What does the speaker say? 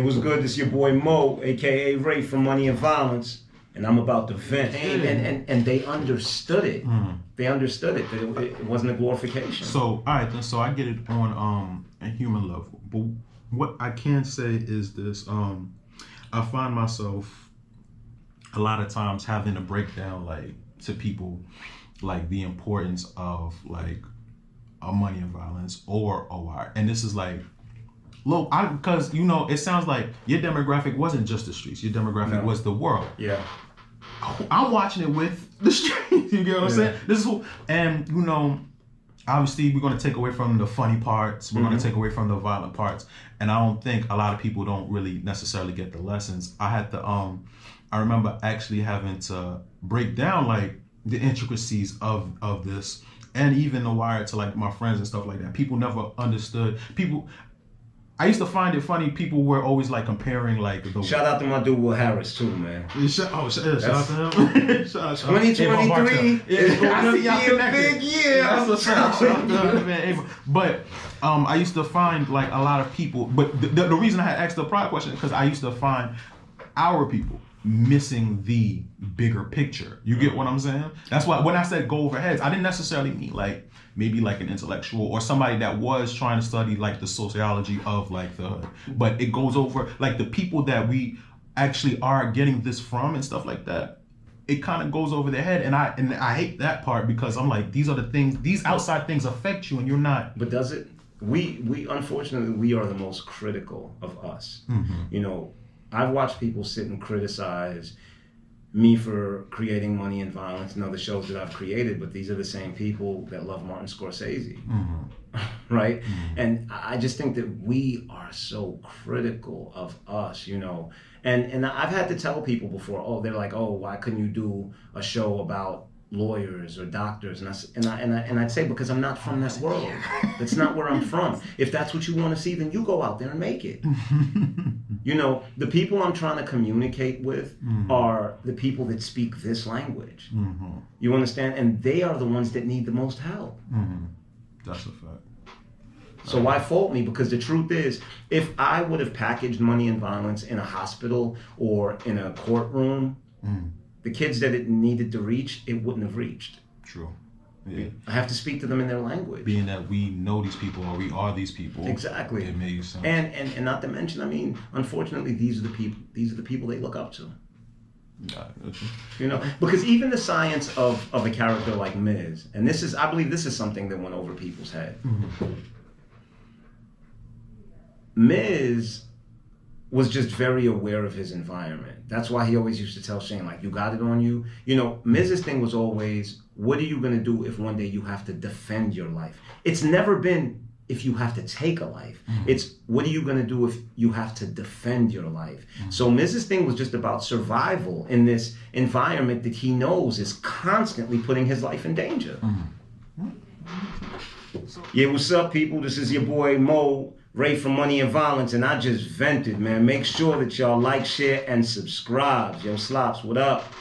It was good. This your boy Mo, aka Rafe from Money and Violence, and I'm about to vent. And they understood it. They understood it. That it wasn't a glorification. So all right, then. So I get it on a human level, but what I can say is this: I find myself a lot of times having to break down like to people like the importance of like a Money and Violence or a wire, and this is like. Look, because you know, it sounds like your demographic wasn't just the streets. Your demographic was the world. Yeah. I'm watching it with the streets. You get what I'm saying? This is and you know, obviously we're gonna take away from the funny parts. We're gonna take away from the violent parts. And I don't think a lot of people don't really necessarily get the lessons. I had to I remember actually having to break down like the intricacies of this and even the wire to like my friends and stuff like that. People never understood. I used to find it funny. People were always like comparing like the. Shout out to my dude Will Harris too, man. Shout out to him. Shout out 2023 is going to be a big year. That's what's up. Shout out to man. But I used to find like a lot of people. But the reason I had asked the prior question because I used to find our people missing the bigger picture. You get what I'm saying? That's why when I said go over heads, I didn't necessarily mean like. Maybe like an intellectual or somebody that was trying to study like the sociology of like the hood. But it goes over like the people that we actually are getting this from and stuff like that. It kind of goes over their head. And I hate that part because I'm like, these are the things, these outside things affect you and you're not. But does it? We unfortunately, we are the most critical of us. You know, I've watched people sit and criticize me for creating Money and Violence and other shows that I've created, but these are the same people that love Martin Scorsese, right? And I just think that we are so critical of us, you know. And I've had to tell people before, oh, they're like, oh, why couldn't you do a show about lawyers or doctors? And I'd say because I'm not from that world. That's not where I'm from. If that's what you want to see, then you go out there and make it. You know, the people I'm trying to communicate with are the people that speak this language. You understand? And they are the ones that need the most help. That's a fact. So why fault me? Because the truth is, if I would have packaged Money and Violence in a hospital or in a courtroom, the kids that it needed to reach, it wouldn't have reached. True. Yeah. I have to speak to them in their language. Being that we know these people or we are these people. Exactly. It makes sense. And not to mention, I mean, unfortunately, these are the people they look up to. Yeah, you know, because even the science of a character like Miz, and this is, I believe this is something that went over people's head. Miz was just very aware of his environment. That's why he always used to tell Shane, like, you got it on you. You know, Miz's thing was always, what are you gonna do if one day you have to defend your life? It's never been if you have to take a life. It's what are you gonna do if you have to defend your life? So Miz's thing was just about survival in this environment that he knows is constantly putting his life in danger. Yeah, what's up, people? This is your boy Mo, Rafe from Money and Violence, and I just vented, man. Make sure that y'all like, share, and subscribe. Yo, Slops, what up?